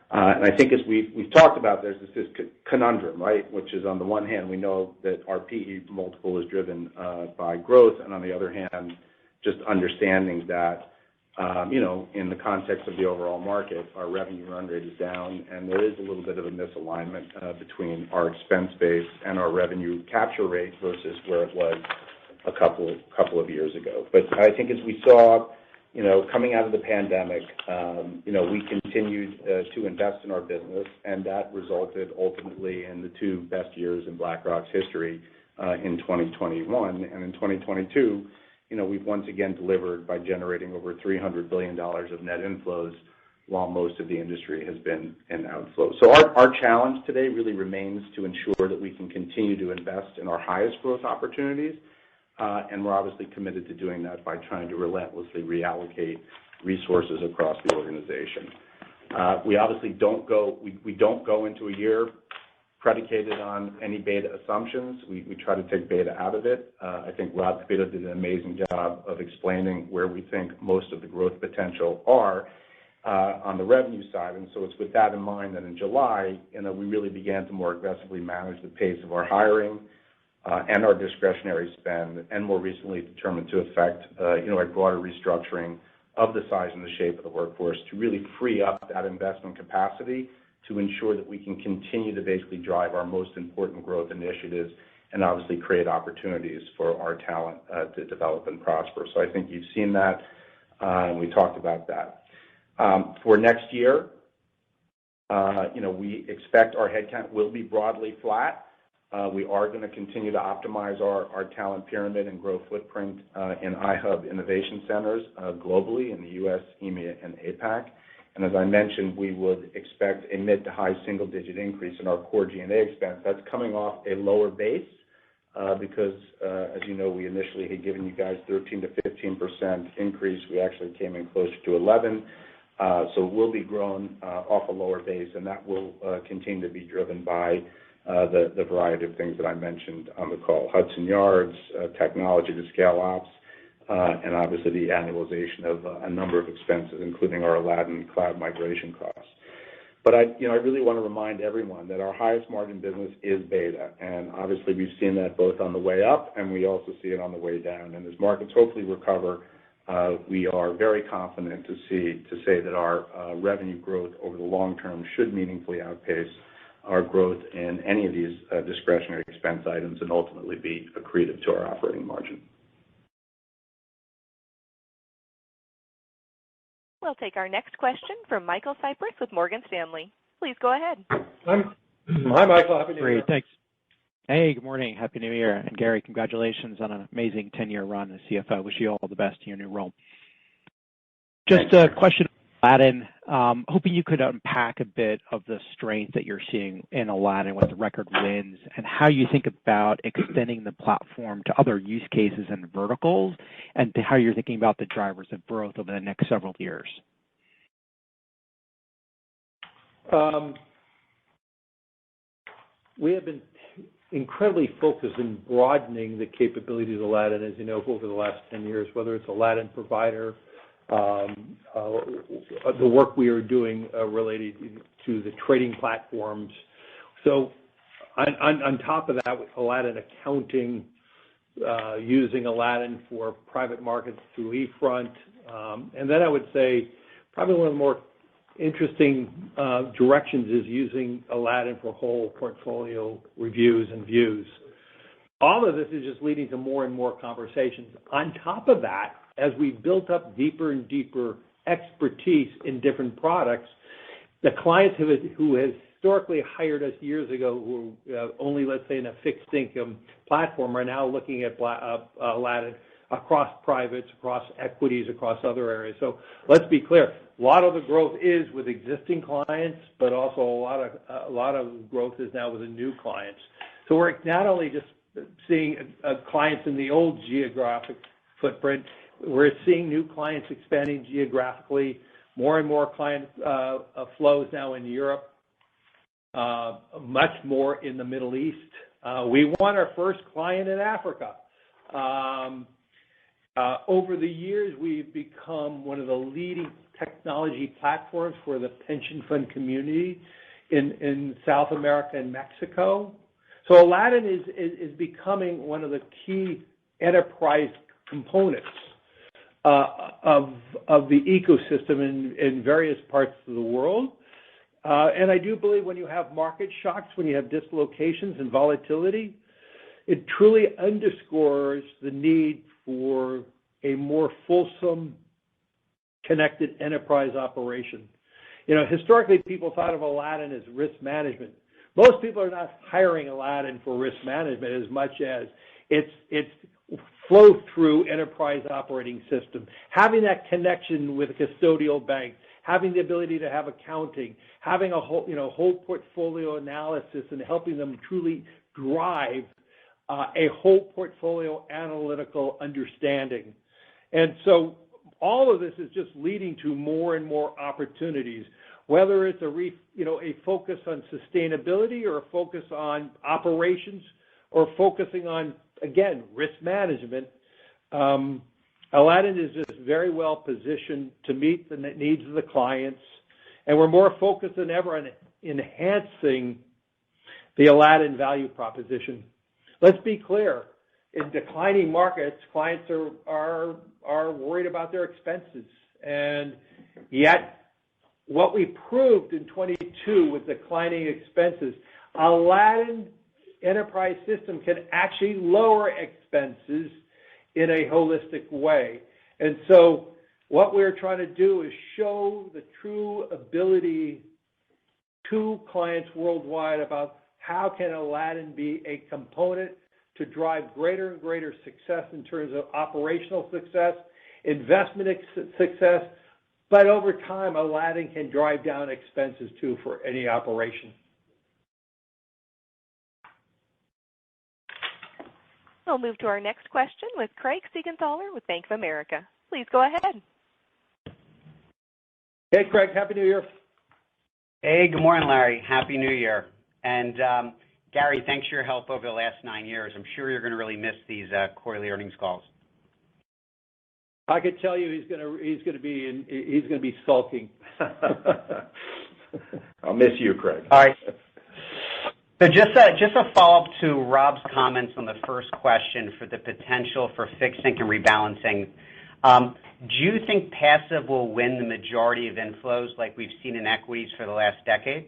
And I think as we've talked about, there's this conundrum, right, which is on the one hand, we know that our PE multiple is driven by growth, and on the other hand, just understanding that in the context of the overall market, our revenue run rate is down, and there is a little bit of a misalignment between our expense base and our revenue capture rate versus where it was a couple of years ago. But I think as we saw, coming out of the pandemic, we continued to invest in our business, and that resulted ultimately in the two best years in BlackRock's history in 2021. And in 2022, we've once again delivered by generating over $300 billion of net inflows, while most of the industry has been in outflow. So our challenge today really remains to ensure that we can continue to invest in our highest growth opportunities, and we're obviously committed to doing that by trying to relentlessly reallocate resources across the organization. We obviously don't go into a year predicated on any beta assumptions. We try to take beta out of it. I think Rob Kapito did an amazing job of explaining where we think most of the growth potential are on the revenue side. And so it's with that in mind that in July, we really began to more aggressively manage the pace of our hiring, and our discretionary spend, and more recently determined to effect a broader restructuring of the size and the shape of the workforce to really free up that investment capacity to ensure that we can continue to basically drive our most important growth initiatives and obviously create opportunities for our talent to develop and prosper. So I think you've seen that, and we talked about that. For next year, we expect our headcount will be broadly flat. We are going to continue to optimize our talent pyramid and grow footprint in iHub innovation centers globally in the U.S., EMEA, and APAC. And as I mentioned, we would expect a mid to high single-digit increase in our core G&A expense. That's coming off a lower base because, as you know, we initially had given you guys 13 to 15% increase. We actually came in closer to 11. So we'll be growing off a lower base, and that will continue to be driven by the variety of things that I mentioned on the call: Hudson Yards, technology to scale ops, and obviously the annualization of a number of expenses, including our Aladdin cloud migration costs. But I really want to remind everyone that our highest margin business is beta, and obviously we've seen that both on the way up and we also see it on the way down. And as markets hopefully recover, we are very confident to say that our revenue growth over the long term should meaningfully outpace our growth in any of these discretionary expense items and ultimately be accretive to our operating margin. We'll take our next question from Michael Cyprys with Morgan Stanley. Please go ahead. Hi, Michael. Happy New Year. Great, thanks. Hey, good morning. Happy New Year. And Gary, congratulations on an amazing 10-year run as CFO. Wish you all the best in your new role. Just a question on Aladdin. Hoping you could unpack a bit of the strength that you're seeing in Aladdin with the record wins and how you think about extending the platform to other use cases and verticals, and to how you're thinking about the drivers of growth over the next several years. We have been incredibly focused in broadening the capabilities of Aladdin, as you know, over the last 10 years, whether it's Aladdin Provider, the work we are doing related to the trading platforms. So on top of that, with Aladdin Accounting, using Aladdin for private markets through eFront. And then I would say probably one of the more interesting directions is using Aladdin for whole portfolio reviews and views. All of this is just leading to more and more conversations. On top of that, as we built up deeper and deeper expertise in different products, the clients who have historically hired us years ago, who only, let's say, in a fixed income platform, are now looking at Aladdin across privates, across equities, across other areas. So let's be clear. A lot of the growth is with existing clients, but also a lot of growth is now with the new clients. So we're not only just seeing clients in the old geographic footprint, we're seeing new clients expanding geographically, more and more client flows now in Europe, much more in the Middle East. We won our first client in Africa. Over the years, we've become one of the leading technology platforms for the pension fund community in South America and Mexico. So Aladdin is becoming one of the key enterprise components of the ecosystem in various parts of the world. And I do believe when you have market shocks, when you have dislocations and volatility, it truly underscores the need for a more fulsome, connected enterprise operation. Historically, people thought of Aladdin as risk management. Most people are not hiring Aladdin for risk management as much as it's flow through enterprise operating system, having that connection with a custodial bank, having the ability to have accounting, having a whole portfolio analysis, and helping them truly drive a whole portfolio analytical understanding. And so all of this is just leading to more and more opportunities, whether it's a focus on sustainability or a focus on operations or focusing on, again, risk management. Aladdin is just very well positioned to meet the needs of the clients, and we're more focused than ever on enhancing the Aladdin value proposition. let's be clear. In declining markets, clients are worried about their expenses. And yet, what we proved in 22 with declining expenses, Aladdin enterprise system can actually lower expenses in a holistic way. And so what we're trying to do is show the true ability to clients worldwide about how can Aladdin be a component to drive greater and greater success in terms of operational success, investment success, but over time, Aladdin can drive down expenses too for any operation. We'll move to our next question with Craig Siegenthaler with Bank of America. Please go ahead. Hey, Craig. Happy New Year. Hey, good morning, Larry. Happy New Year. And Gary, thanks for your help over the last 9 years. I'm sure you're going to really miss these quarterly earnings calls. I could tell you he's going to be sulking. I'll miss you, Craig. All right. So just a follow-up to Rob's comments on the first question for the potential for fixed income rebalancing. Do you think passive will win the majority of inflows like we've seen in equities for the last decade?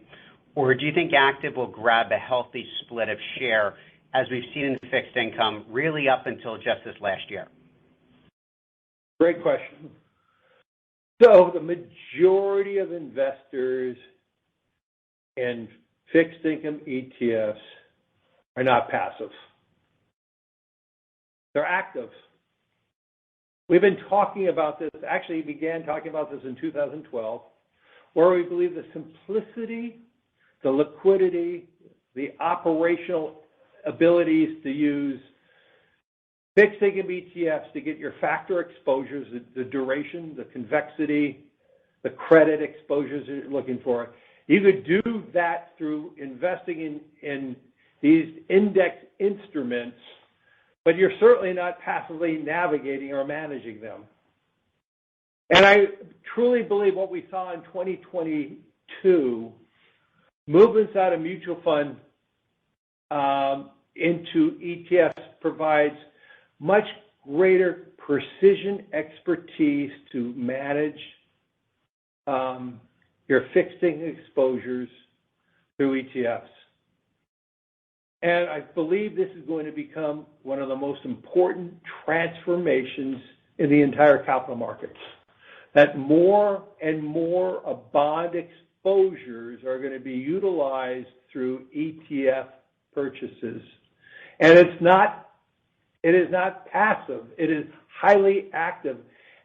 Or do you think active will grab a healthy split of share as we've seen in fixed income really up until just this last year? Great question. So the majority of investors in fixed income ETFs are not passive. They're active. We've been talking about this, actually began talking about this in 2012, where we believe the simplicity, the liquidity, the operational abilities to use fixed income ETFs to get your factor exposures, the duration, the convexity, the credit exposures you're looking for. You could do that through investing in these index instruments, but you're certainly not passively navigating or managing them. And I truly believe what we saw in 2022, movements out of mutual fund into ETFs provides much greater precision expertise to manage your fixed income exposures through ETFs. And I believe this is going to become one of the most important transformations in the entire capital markets, that more and more of bond exposures are going to be utilized through ETF purchases. And it is not passive. It is highly active.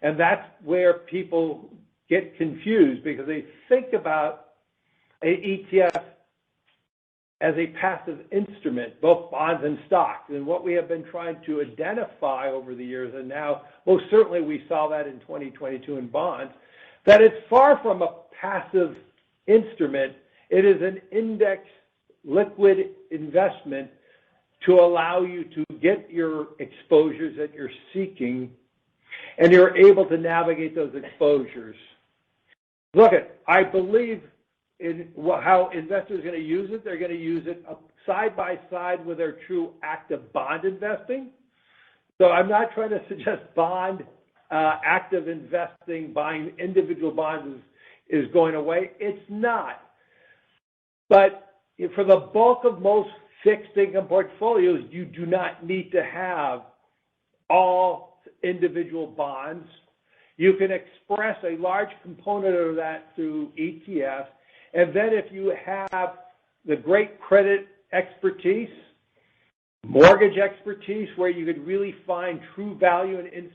And that's where people get confused because they think about an ETF as a passive instrument, both bonds and stocks. And what we have been trying to identify over the years, and now most certainly we saw that in 2022 in bonds, that it's far from a passive instrument. It is an index liquid investment to allow you to get your exposures that you're seeking, and you're able to navigate those exposures. Look, I believe in how investors are going to use it. They're going to use it side by side with their true active bond investing. So I'm not trying to suggest bond active investing, buying individual bonds is going away. It's not. But for the bulk of most fixed income portfolios, you do not need to have all individual bonds. You can express a large component of that through ETFs. And then if you have the great credit expertise, mortgage expertise, where you could really find true value in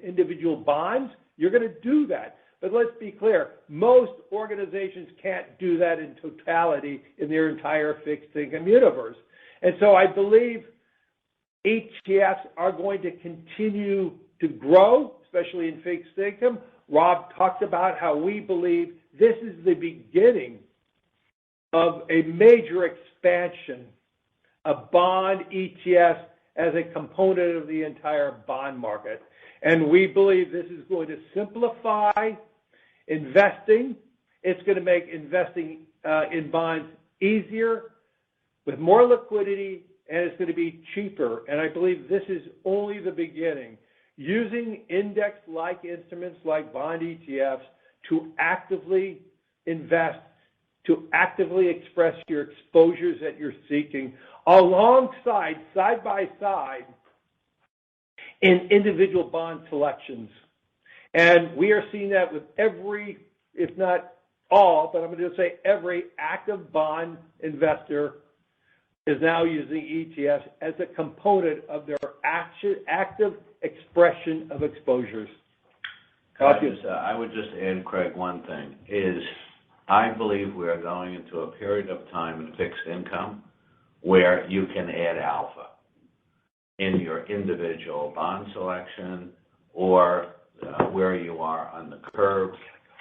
individual bonds, you're going to do that. But let's be clear, most organizations can't do that in totality in their entire fixed income universe. And so I believe ETFs are going to continue to grow, especially in fixed income. Rob talked about how we believe this is the beginning of a major expansion of bond ETFs as a component of the entire bond market. And we believe this is going to simplify investing. It's going to make investing in bonds easier, with more liquidity, and it's going to be cheaper. And I believe this is only the beginning. Using index-like instruments like bond ETFs to actively invest, to actively express your exposures that you're seeking, alongside, side by side, in individual bond selections. And we are seeing that with every, if not all, but I'm going to say every active bond investor is now using ETFs as a component of their active expression of exposures. I would just add, Craig, one thing, is I believe we are going into a period of time in fixed income where you can add alpha in your individual bond selection or where you are on the curve,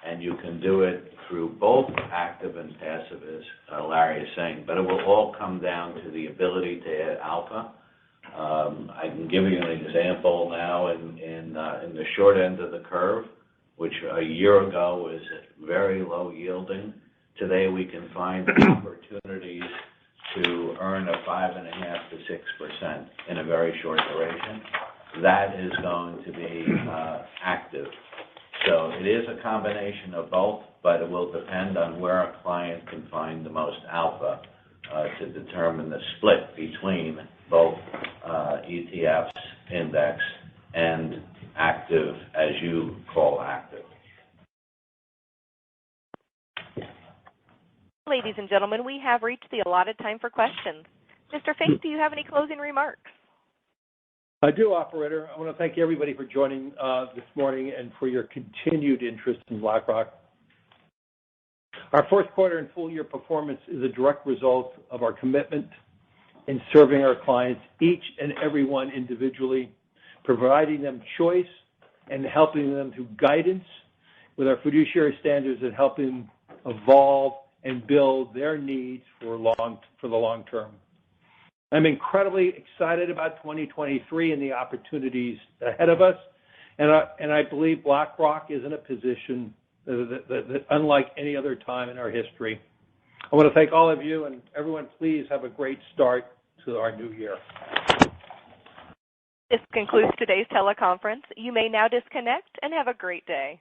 and you can do it through both active and passive, as Larry is saying, but it will all come down to the ability to add alpha. I can give you an example now in the short end of the curve, which a year ago was very low yielding. Today we can find opportunities to earn a 5.5% to 6% in a very short duration. That is going to be active. So it is a combination of both, but it will depend on where a client can find the most alpha to determine the split between both ETFs, index, and active, as you call active. Ladies and gentlemen, we have reached the allotted time for questions. Mr. Fink, do you have any closing remarks? I do, operator. I want to thank everybody for joining this morning and for your continued interest in BlackRock. Our fourth quarter and full year performance is a direct result of our commitment in serving our clients, each and every one individually, providing them choice and helping them through guidance with our fiduciary standards and helping evolve and build their needs for the long term. I'm incredibly excited about 2023 and the opportunities ahead of us, and I believe BlackRock is in a position that unlike any other time in our history. I want to thank all of you, and everyone, please have a great start to our new year. This concludes today's teleconference. You may now disconnect and have a great day.